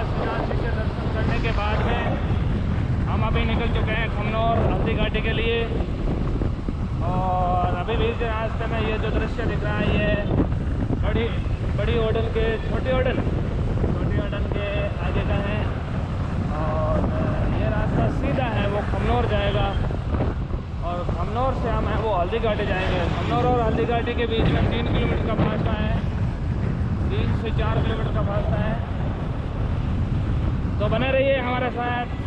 ऋषिनाथ के दर्शन करने के बाद में हम अभी निकल चुके हैं खमनौर हल्दी घाटी के लिए। और अभी भी रास्ते में ये जो दृश्य दिख रहा है ये बड़ी होटल के छोटी होटल के आगे का है। और ये रास्ता सीधा है वो खमनौर जाएगा और खमनौर से हम है वो हल्दी घाटी जाएंगे। खमनौर और हल्दी घाटी के बीच में 3 किलोमीटर का फासला है, 3 से 4 किलोमीटर का फासला है। तो बने रहिए हमारे साथ।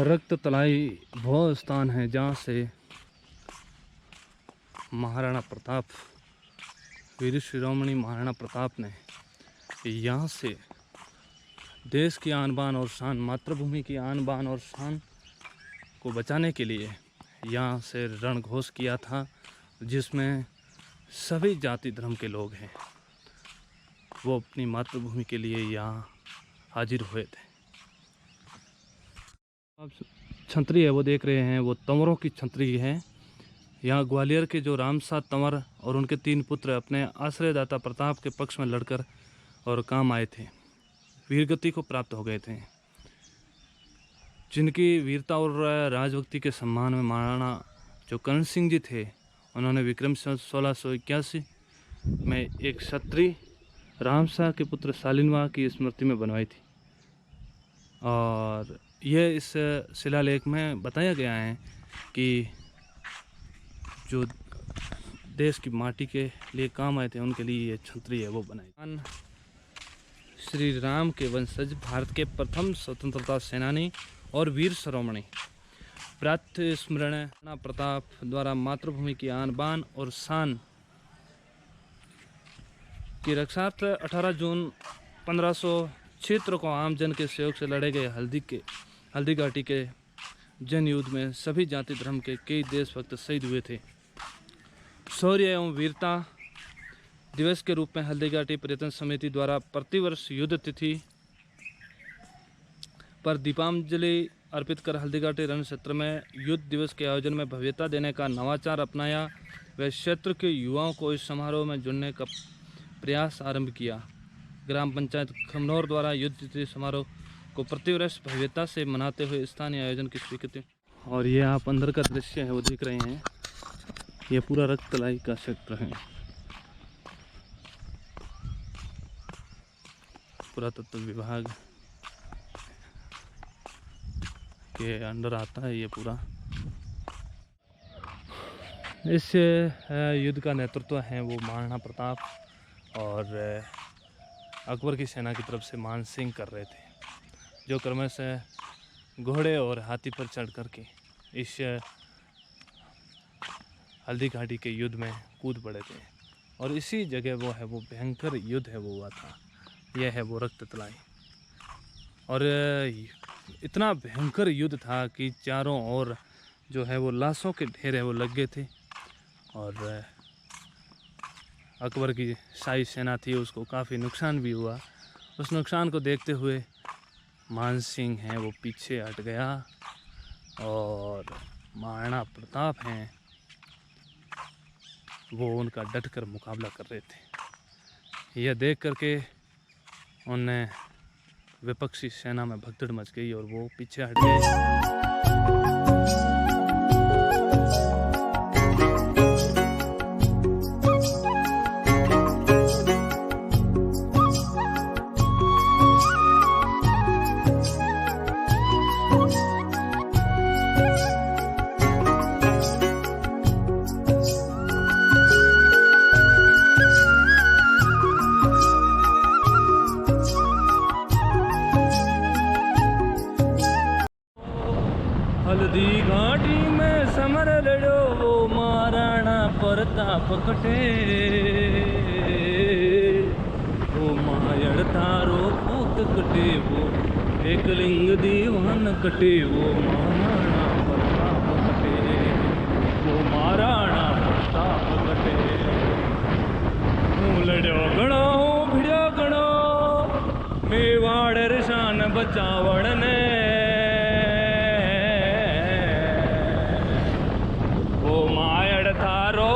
रक्त तलाई वो स्थान है जहाँ से महाराणा प्रताप, वीर शिरोमणि महाराणा प्रताप ने यहाँ से देश की आन बान और शान, मातृभूमि की आन बान और शान को बचाने के लिए यहाँ से रणघोष किया था, जिसमें सभी जाति धर्म के लोग हैं। वो अपनी मातृभूमि के लिए यहाँ हाजिर हुए थे। अब छंत्री है वो देख रहे हैं, वो तंवरों की छंत्री है। यहाँ ग्वालियर के जो रामसा तंवर और उनके 3 पुत्र अपने आश्रयदाता प्रताप के पक्ष में लड़कर और काम आए थे, वीरगति को प्राप्त हो गए थे। जिनकी वीरता और राजभक्ति के सम्मान में महाराणा जो कर्ण सिंह जी थे, उन्होंने विक्रम 1681 में एक क्षत्रिय रामसा के पुत्र शालिनवा की स्मृति में बनवाई थी। और यह इस शिलालेख में बताया गया है कि जो देश की माटी के लिए काम आए थे, उनके लिए ये छतरी है वो बनाई। श्री राम के वंशज, भारत के प्रथम स्वतंत्रता सेनानी और वीर शिरोमणि प्रात स्मरण राणा प्रताप द्वारा मातृभूमि की आन बान और शान की रक्षार्थ 18 जून 1576 को आम जन के सहयोग से लड़े गए हल्दी घाटी के जनयुद्ध में सभी जाति धर्म के कई देशभक्त शहीद हुए थे। शौर्य एवं वीरता दिवस के रूप में हल्दी घाटी पर्यटन समिति द्वारा प्रतिवर्ष युद्ध तिथि पर दीपांजलि अर्पित कर हल्दी घाटी रण क्षेत्र में युद्ध दिवस के आयोजन में भव्यता देने का नवाचार अपनाया व क्षेत्र के युवाओं को इस समारोह में जुड़ने का प्रयास आरंभ किया। ग्राम पंचायत खमनौर द्वारा युद्ध तिथि समारोह को प्रतिवर्ष भव्यता से मनाते हुए स्थानीय आयोजन की स्वीकृति। और ये आप अंदर का दृश्य है वो देख रहे हैं, ये पूरा रक्त तलाई का क्षेत्र है, पुरातत्व विभाग के अंडर आता है ये पूरा। इस युद्ध का नेतृत्व है वो महाराणा प्रताप और अकबर की सेना की तरफ से मान सिंह कर रहे थे, जो क्रमशः घोड़े और हाथी पर चढ़ करके इस हल्दी घाटी के युद्ध में कूद पड़े थे। और इसी जगह वो है वो भयंकर युद्ध है वो हुआ था। यह है वो रक्त तलाई। और इतना भयंकर युद्ध था कि चारों ओर जो है वो लाशों के ढेर है वो लग गए थे। और अकबर की शाही सेना थी, उसको काफ़ी नुकसान भी हुआ। उस नुकसान को देखते हुए मान सिंह है वो पीछे हट गया और महाराणा प्रताप हैं वो उनका डटकर मुकाबला कर रहे थे। यह देख करके उनने विपक्षी सेना में भगदड़ मच गई और वो पीछे हट गए। हल्दी घाटी में समर लड़ो वो महाराणा प्रताप कटे, वो मायड़ थारो पूत कटे, वो एक लिंग दीवान कटे, वो महाराणा प्रताप कटे, वो महाराणा प्रताप कटे। हूँ लड़ो गणो हूँ भिड़ो गणो, मेवाड़ रशान बचावड़ ने,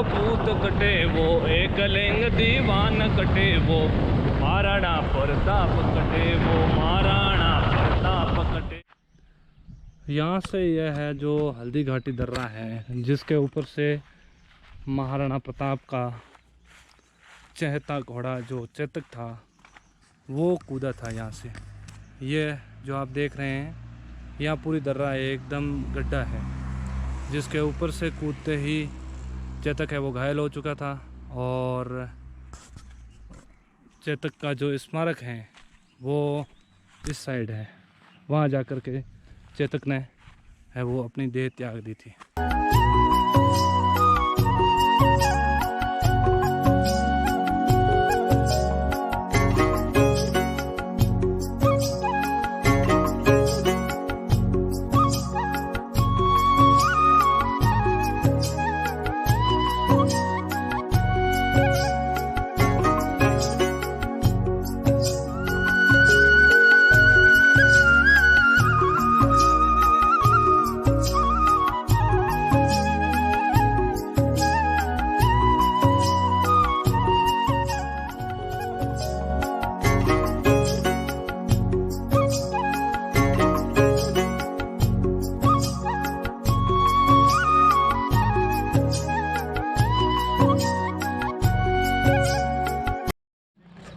पूत कटे वो एकलिंग दीवान कटे वो महाराणा प्रताप कटे वो महाराणा प्रताप कटे। यहाँ से यह है जो हल्दी घाटी दर्रा है जिसके ऊपर से महाराणा प्रताप का चहता घोड़ा जो चेतक था वो कूदा था यहाँ से। ये जो आप देख रहे हैं यहाँ पूरी दर्रा एकदम गड्ढा है जिसके ऊपर से कूदते ही चेतक है वो घायल हो चुका था और चेतक का जो स्मारक है वो इस साइड है। वहाँ जा कर के चेतक ने है वो अपनी देह त्याग दी थी।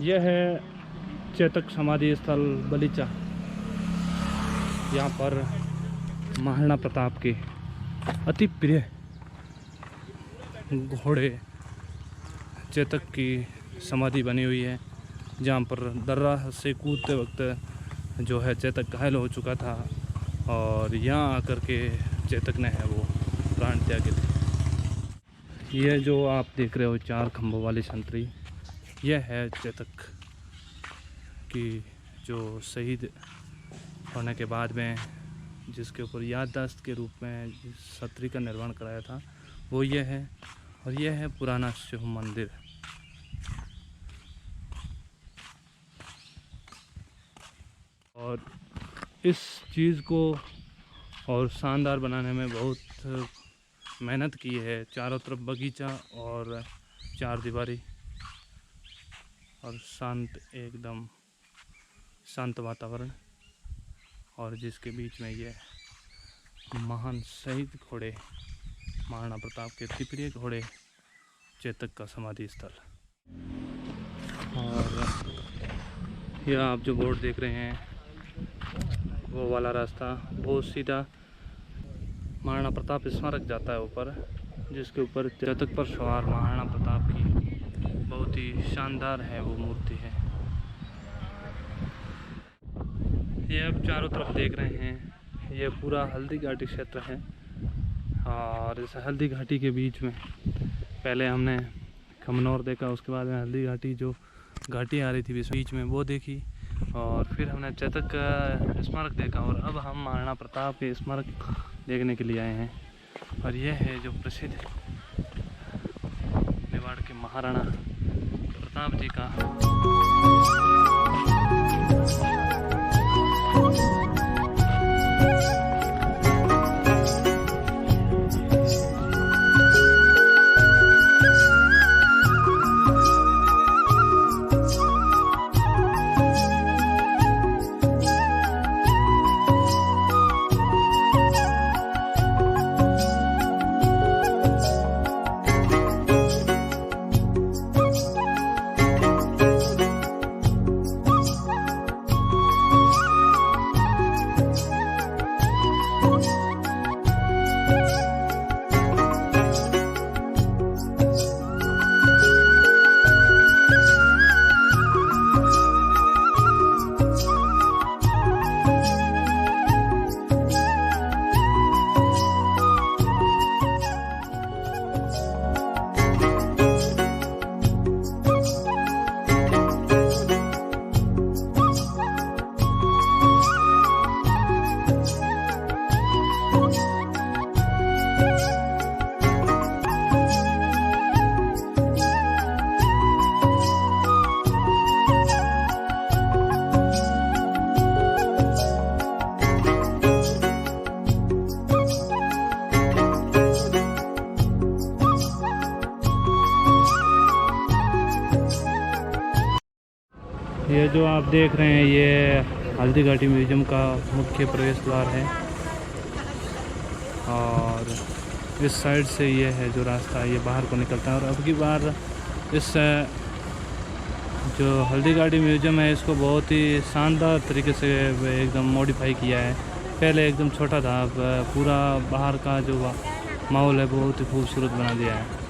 यह है चेतक समाधि स्थल बलीचा। यहाँ पर महाराणा प्रताप के अति प्रिय घोड़े चेतक की समाधि बनी हुई है जहाँ पर दर्रा से कूदते वक्त जो है चेतक घायल हो चुका था और यहाँ आकर के चेतक ने है वो प्राण त्यागे थे। यह जो आप देख रहे हो 4 खंभों वाली संतरी यह है चेतक की जो शहीद होने के बाद में जिसके ऊपर याददाश्त के रूप में जिस छतरी का निर्माण कराया था वो यह है। और यह है पुराना शिव मंदिर। और इस चीज़ को और शानदार बनाने में बहुत मेहनत की है। चारों तरफ बगीचा और 4 दीवारी और शांत एकदम शांत वातावरण और जिसके बीच में ये महान शहीद घोड़े महाराणा प्रताप के अति प्रिय घोड़े चेतक का समाधि स्थल। और यह आप जो बोर्ड देख रहे हैं वो वाला रास्ता वो सीधा महाराणा प्रताप स्मारक जाता है ऊपर, जिसके ऊपर चेतक पर सवार महाराणा प्रताप की बहुत ही शानदार है वो मूर्ति है। ये आप चारों तरफ देख रहे हैं ये पूरा हल्दी घाटी क्षेत्र है। और इस हल्दी घाटी के बीच में पहले हमने खमनौर देखा, उसके बाद में हल्दी घाटी जो घाटी आ रही थी बीच में वो देखी और फिर हमने चेतक का स्मारक देखा और अब हम महाराणा प्रताप के स्मारक देखने के लिए आए हैं। और यह है जो प्रसिद्ध मेवाड़ के महाराणा प्रताप जी का ये जो आप देख रहे हैं ये हल्दी घाटी म्यूजियम का मुख्य प्रवेश द्वार है और इस साइड से ये है जो रास्ता है ये बाहर को निकलता है। और अब की बार इस जो हल्दी घाटी म्यूजियम है इसको बहुत ही शानदार तरीके से एकदम मॉडिफाई किया है। पहले एकदम छोटा था, अब पूरा बाहर का जो माहौल है बहुत ही खूबसूरत बना दिया है।